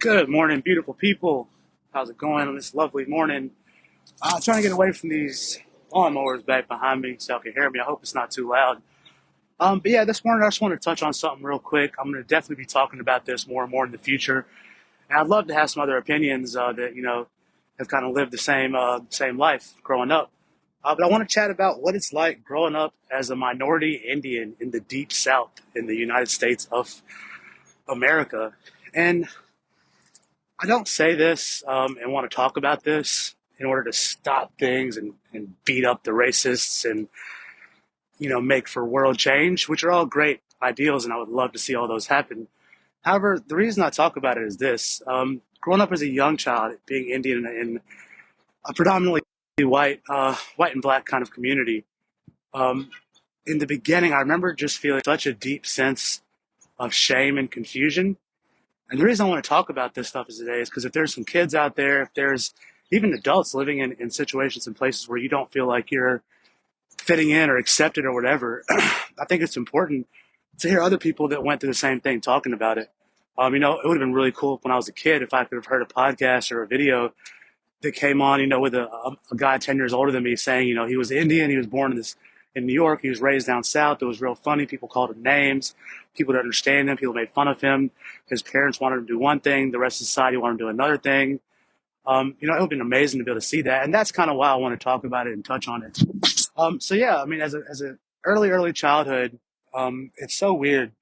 Good morning, beautiful people. How's it going on this lovely morning? Trying to get away from these lawnmowers back behind me so y'all can hear me. I hope it's not too loud. But yeah, this morning I just want to touch on something real quick. I'm going to definitely be talking about this more and more in the future. And I'd love to have some other opinions that, have kind of lived the same life growing up. But I want to chat about what it's like growing up as a minority Indian in the deep South in the United States of America. And I don't say this and want to talk about this in order to stop things and beat up the racists and, make for world change, which are all great ideals, and I would love to see all those happen. However, the reason I talk about it is this. Growing up as a young child, being Indian in a predominantly white and black kind of community, um, in the beginning, I remember just feeling such a deep sense of shame and confusion. And the reason I want to talk about this stuff is today is because if there's some kids out there, if there's even adults living in situations and places where you don't feel like you're fitting in or accepted or whatever, I think it's important to hear other people that went through the same thing talking about it. It would have been really cool when I was a kid if I could have heard a podcast or a video that came on, with a guy 10 years older than me saying, he was Indian, he was born in New York, he was raised down south. It was real funny. People called him names. People didn't understand him. People made fun of him. His parents wanted him to do one thing. The rest of society wanted him to do another thing. It would have been amazing to be able to see that. And that's kind of why I want to talk about it and touch on it. So yeah, I mean, as a early childhood, it's so weird.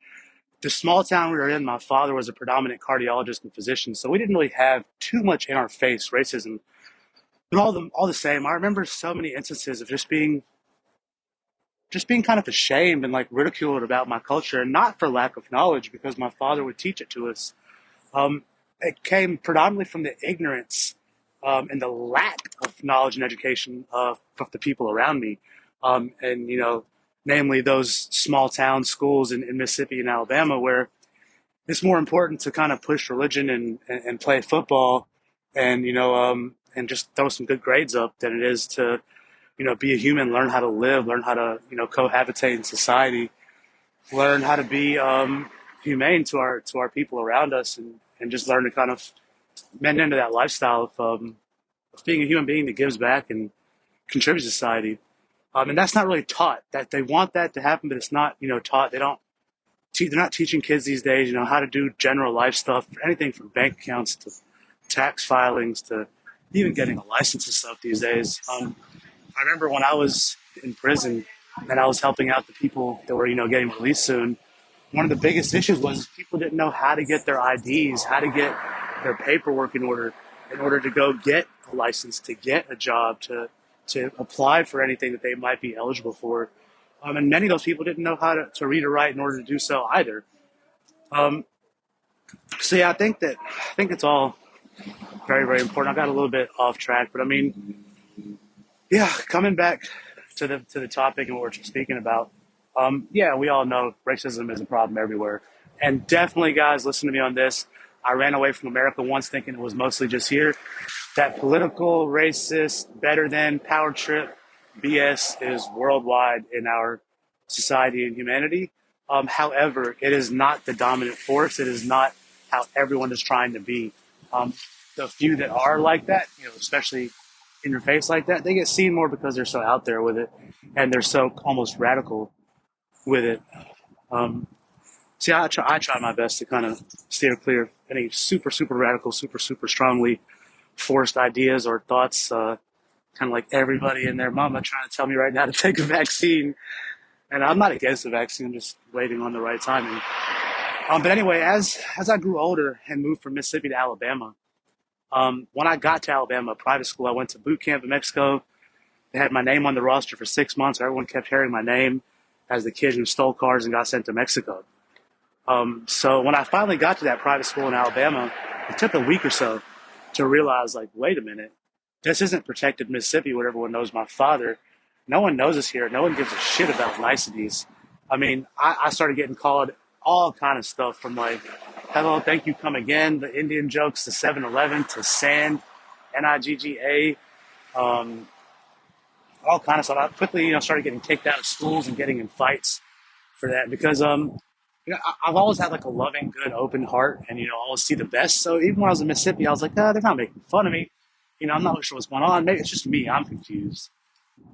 The small town we were in, my father was a predominant cardiologist and physician, so we didn't really have too much in our face racism. But all the same, I remember so many instances of just being kind of ashamed and like ridiculed about my culture, and not for lack of knowledge, because my father would teach it to us. Um, it came predominantly from the ignorance and the lack of knowledge and education of the people around me, and namely those small town schools in Mississippi and Alabama, where it's more important to kind of push religion and play football and and just throw some good grades up than it is to be a human, learn how to live, learn how to, cohabitate in society, learn how to be humane to our people around us, and just learn to kind of mend into that lifestyle of being a human being that gives back and contributes to society. And that's not really taught. That they want that to happen, but it's not, taught. They're not teaching kids these days, how to do general life stuff, anything from bank accounts to tax filings to even getting a license and stuff these days. I remember when I was in prison and I was helping out the people that were, getting released soon. One of the biggest issues was people didn't know how to get their IDs, how to get their paperwork in order to go get a license, to get a job, to apply for anything that they might be eligible for. And many of those people didn't know how to read or write in order to do so either. Um, so yeah, I think it's all very, very important. I got a little bit off track, but I mean, yeah, coming back to the topic and what we're speaking about. Yeah, we all know racism is a problem everywhere, and definitely, guys, listen to me on this. I ran away from America once thinking it was mostly just here. That political, racist, better than power trip BS is worldwide in our society and humanity. However, it is not the dominant force. It is not how everyone is trying to be. Um, the few that are like that, especially in your face like that, they get seen more because they're so out there with it and they're so almost radical with it. Um, See, I try my best to kind of steer clear of any super, super radical, super, super strongly forced ideas or thoughts. Kind of like everybody and their mama trying to tell me right now to take a vaccine. And I'm not against the vaccine, I'm just waiting on the right timing. But anyway, as I grew older and moved from Mississippi to Alabama, when I got to Alabama, private school, I went to boot camp in Mexico. They had my name on the roster for 6 months. Everyone kept hearing my name as the kid who stole cars and got sent to Mexico. So when I finally got to that private school in Alabama, it took a week or so to realize, like, wait a minute, this isn't protected Mississippi where everyone knows my father. No one knows us here. No one gives a shit about niceties. I mean, I started getting called all kind of stuff from like, hello, thank you, come again, the Indian jokes, to 7-Eleven, to sand, Nigga, um, all kind of stuff. I quickly, started getting kicked out of schools and getting in fights for that because I've always had like a loving, good, open heart, and always see the best. So even when I was in Mississippi, I was like, they're not making fun of me. I'm not really sure what's going on. Maybe it's just me. I'm confused.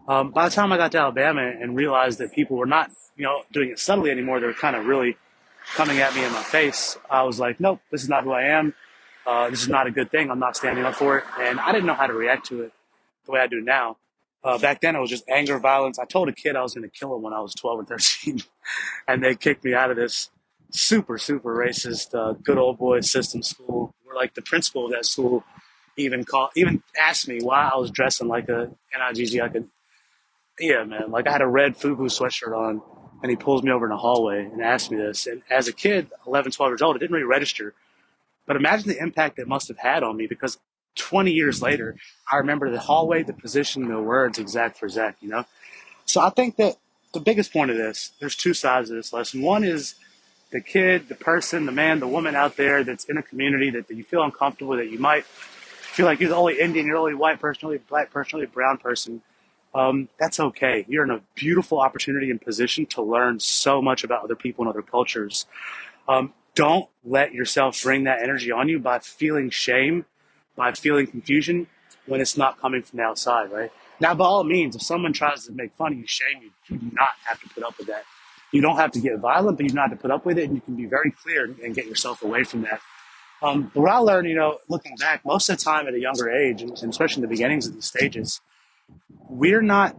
By the time I got to Alabama and realized that people were not, doing it subtly anymore, they were kind of really coming at me in my face. I was like, nope, this is not who I am. This is not a good thing. I'm not standing up for it. And I didn't know how to react to it the way I do now. Back then, it was just anger, violence. I told a kid I was going to kill him when I was 12 or 13, and they kicked me out of this super, super racist, good old boy system school. Where like the principal of that school even asked me why I was dressing like a NIGG, like a yeah, man. Like I had a red FUBU sweatshirt on, and he pulls me over in the hallway and asks me this. And as a kid, 11, 12 years old, it didn't really register. But imagine the impact it must have had on me because 20 years later, I remember the hallway, the position, the words exact for exact. So I think that the biggest point of this, there's two sides of this lesson. One is the kid, the person, the man, the woman out there that's in a community that you feel uncomfortable, that you might feel like you're the only Indian, you're the only white person, you're the only black person, you're the only brown person. That's okay. You're in a beautiful opportunity and position to learn so much about other people and other cultures. Don't let yourself bring that energy on you by feeling shame, by feeling confusion when it's not coming from the outside, right? Now, by all means, if someone tries to make fun of you, shame you, you do not have to put up with that. You don't have to get violent, but you don't have to put up with it, and you can be very clear and get yourself away from that. But what I learned, looking back, most of the time at a younger age, and especially in the beginnings of these stages, we're not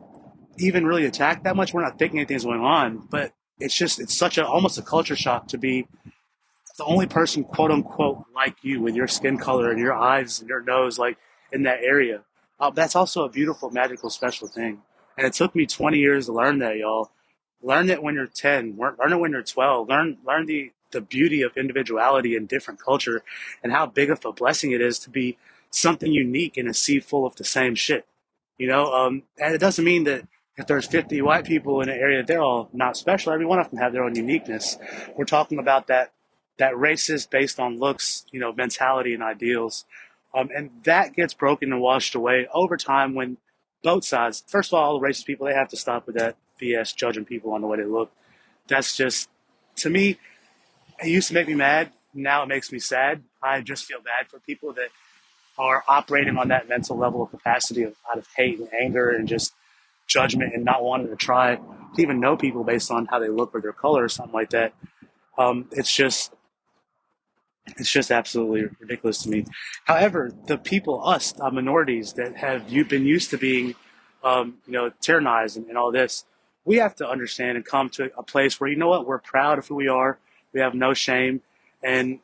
even really attacked that much. We're not thinking anything's going on, but it's such a almost a culture shock to be the only person, quote unquote, like you with your skin color and your eyes and your nose, like in that area. That's also a beautiful, magical, special thing. And it took me 20 years to learn that, y'all. Learn it when you're 10. Learn it when you're 12. Learn the beauty of individuality in different culture and how big of a blessing it is to be something unique in a sea full of the same shit. And it doesn't mean that if there's 50 white people in an area, they're all not special. Every one of them have their own uniqueness. We're talking about that racist based on looks, mentality and ideals. And that gets broken and washed away over time when both sides, first of all the racist people, they have to stop with that BS judging people on the way they look. That's just, to me, it used to make me mad. Now it makes me sad. I just feel bad for people that are operating on that mental level of capacity out of hate and anger and just judgment and not wanting to try to even know people based on how they look or their color or something like that. Um, it's just it's just absolutely ridiculous to me. However, the people, us, minorities that have you been used to being, tyrannized and all this, we have to understand and come to a place where what we're proud of who we are. We have no shame, and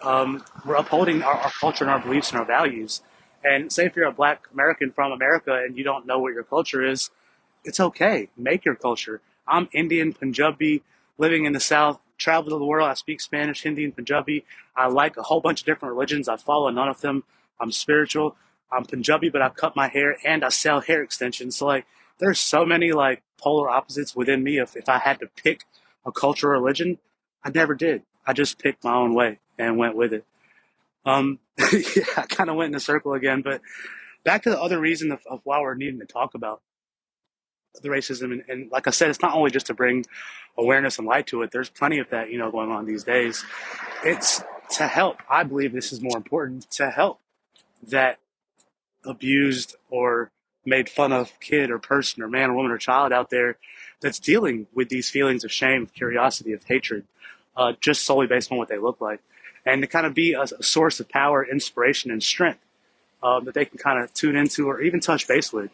we're upholding our culture and our beliefs and our values. And say if you're a Black American from America and you don't know what your culture is, it's okay. Make your culture. I'm Indian, Punjabi, living in the South, travel to the world. I speak Spanish, Hindi, and Punjabi. I like a whole bunch of different religions. I follow none of them. I'm spiritual. I'm Punjabi, but I cut my hair and I sell hair extensions. So like, there's so many like polar opposites within me. If I had to pick a culture or religion, I never did. I just picked my own way and went with it. Yeah, I kind of went in a circle again, but back to the other reason of why we're needing to talk about the racism, and like I said, it's not only just to bring awareness and light to it. There's plenty of that, going on these days. It's to help. I believe this is more important to help that abused or made fun of kid or person or man or woman or child out there that's dealing with these feelings of shame, of curiosity, of hatred, just solely based on what they look like, and to kind of be a source of power, inspiration, and strength that they can kind of tune into or even touch base with.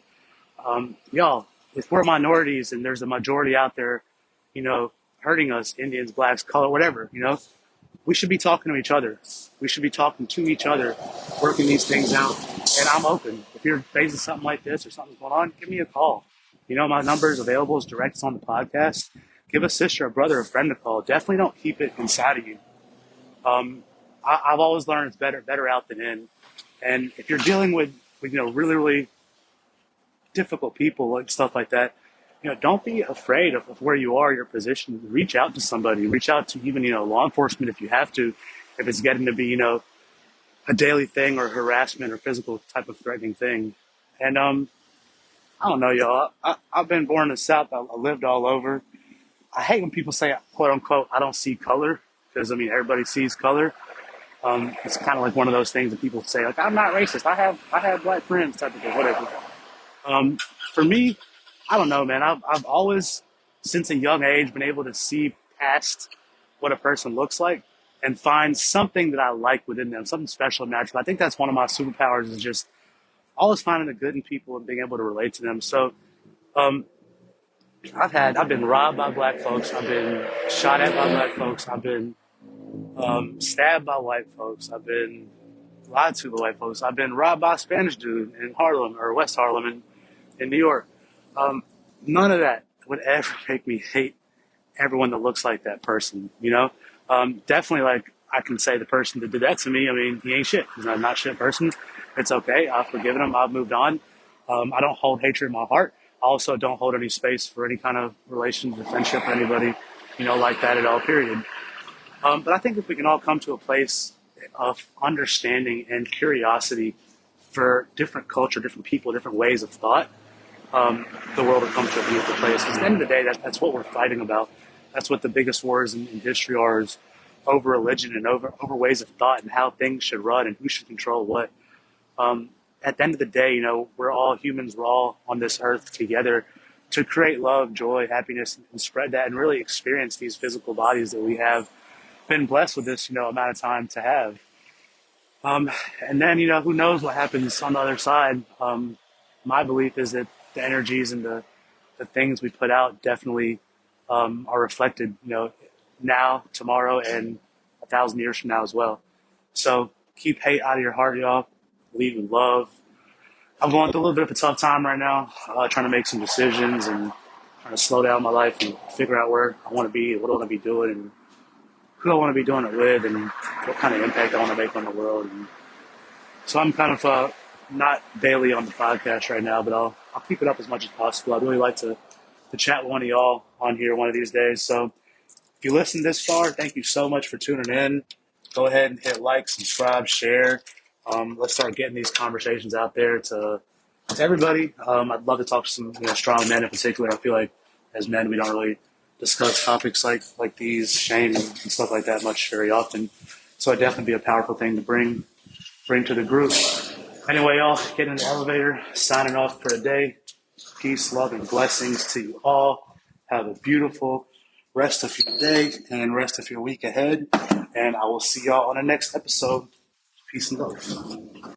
Y'all, if we're minorities and there's a majority out there, you know, hurting us, Indians, blacks, color, whatever, we should be talking to each other. We should be talking to each other, working these things out. And I'm open. If you're facing something like this or something's going on, give me a call. My number is available as direct on the podcast. Give a sister, a brother, a friend a call. Definitely don't keep it inside of you. I've always learned it's better out than in. And if you're dealing with really, really difficult people, like stuff like that, don't be afraid of where you are, your position. Reach out to somebody. Reach out to even, law enforcement if you have to, if it's getting to be, a daily thing or harassment or physical type of threatening thing. And I don't know, y'all. I've been born in the South. I lived all over. I hate when people say, quote unquote, I don't see color, because I mean, everybody sees color. It's kind of like one of those things that people say, like, I'm not racist. I have black friends, type of thing, whatever. Um, for me, I don't know, man. I've always, since a young age, been able to see past what a person looks like and find something that I like within them, something special and natural. I think that's one of my superpowers is just always finding the good in people and being able to relate to them. So, um, I've been robbed by black folks. I've been shot at by black folks. I've been stabbed by white folks. I've been lied to by white folks. I've been robbed by a Spanish dude in Harlem or West Harlem in New York. Um, None of that would ever make me hate everyone that looks like that person, you know? Definitely, like, I can say the person that did that to me, I mean, he ain't shit. He's not a shit person. It's okay. I've forgiven him. I've moved on. I don't hold hatred in my heart. I also don't hold any space for any kind of relation or friendship or anybody, like that at all, period. But I think if we can all come to a place of understanding and curiosity for different culture, different people, different ways of thought, the world will come to a beautiful place. Because at the end of the day, that's what we're fighting about. That's what the biggest wars in history are, is over religion and over ways of thought and how things should run and who should control what. At the end of the day, we're all humans. We're all on this earth together to create love, joy, happiness, and spread that and really experience these physical bodies that we have been blessed with this, amount of time to have. And then, who knows what happens on the other side. My belief is that the energies and the things we put out definitely are reflected, now, tomorrow, and 1,000 years from now as well. So keep hate out of your heart, y'all. Lead with love. I'm going through a little bit of a tough time right now, trying to make some decisions and trying to slow down my life and figure out where I want to be, what I want to be doing, and who I want to be doing it with, and what kind of impact I want to make on the world. And so I'm kind of not daily on the podcast right now, but I'll keep it up as much as possible. I'd really like to chat with one of y'all on here one of these days. So if you listened this far, thank you so much for tuning in. Go ahead and hit like, subscribe, share. Let's start getting these conversations out there to everybody. I'd love to talk to some strong men in particular. I feel like as men we don't really discuss topics like these, shame and stuff like that much very often. So it'd definitely be a powerful thing to bring to the group. Anyway, y'all, get in the elevator, signing off for the day. Peace, love, and blessings to you all. Have a beautiful rest of your day and rest of your week ahead. And I will see y'all on the next episode. Peace and love.